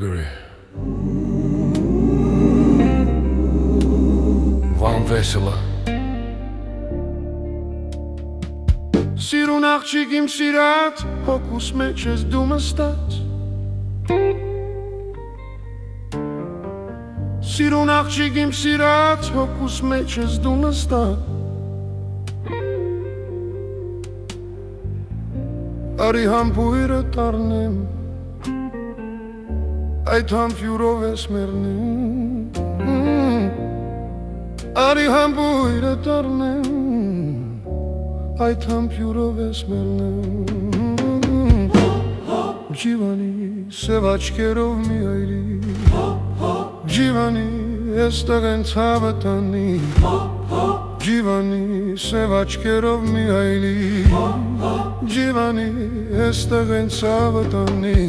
Gregory Վան վեսելը Սիրուն աղջիկ իմ սիրած, հոգուս մեջ ես դու մստած Սիրուն աղջիկ իմ սիրած, հոգուս մեջ ես դու նստած Արի համբույրը տարնեմ, այդ համբյուրով ես մերնեմ Արի համբույրը տարնեմ, այդ համբյուրով ես մերնեմ Ջիվանի սև աչքերով մի այրի Ջիվանի էստեղ են ցավը տանի Ջիվանի սև աչքերով մի այրի Ջիվանի էստեղ են ցավը տանի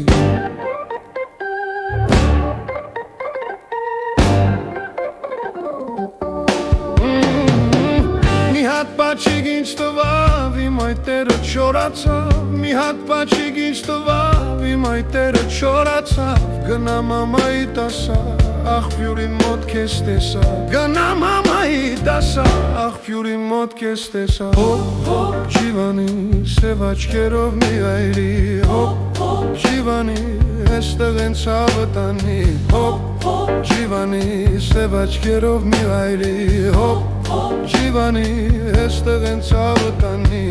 Մի հատ պաչիկ ինձ տվավ, իմ այտերը չորացավ Մի հատ պաչիկ ինձ տվավ, իմ այտերը չորացավ Գնամ մամայի տասա, աղբյուրի մոտ քեզ տեսա Գնամ մամայի տասա, աղբյուրի մոտ քեզ տեսա Ջիվանի սև աչքերով մի այրի Ջիվանի էստեղ են ցավը տանի Ջիվանի սև աչքերով մի այրի Ջիվանի էստեղ են ցավը տանի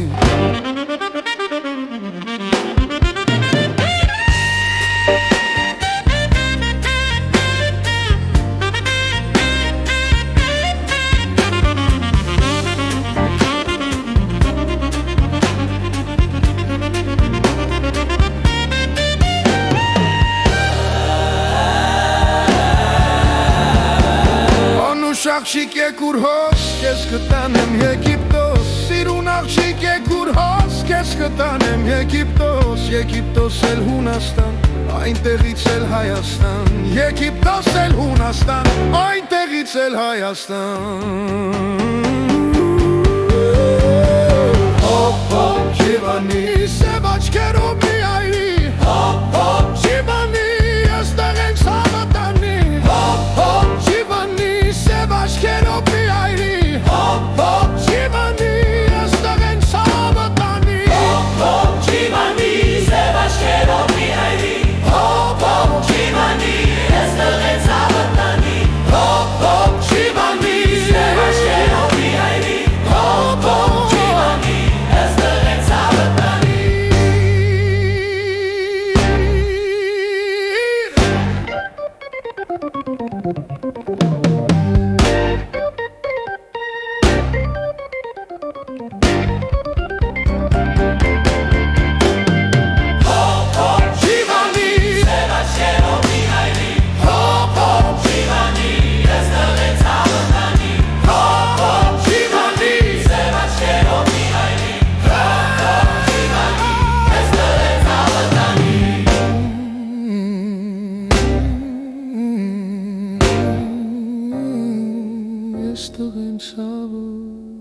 Աղջիկ եկուր հոս, կեզ կտանեմ Եգիպտոս Սիրուն աղջիկ եկուր հոս, կեզ կտանեմ Եգիպտոս Եգիպտոս էլ Հունաստան, այնտեղից էլ Հայաստան Եգիպտոս էլ Հունաստան, այնտեղից էլ Հայաստան Հոպ, հոպ, Ջիվանի սև աչքերով մի այրի Հոպ, հոպ, Ջիվանի էստեղ են ցավը տանի Հոպ, հոպ, Ջիվանի սև աչքերով մի այրի Հոպ, հոպ, Ջիվանի էստեղ են ցավը տանի Հոպ, հոպ, Ջիվանի սև աչքերով մի այրի Հոպ, հոպ, Ջիվանի էստեղ են ցավը տանի Հոպ, հոպ, Ջիվանի սև աչքերով մի այրի Հոպ, հոպ, Ջիվանի էստեղ են ցավը տանի Esta vem sábado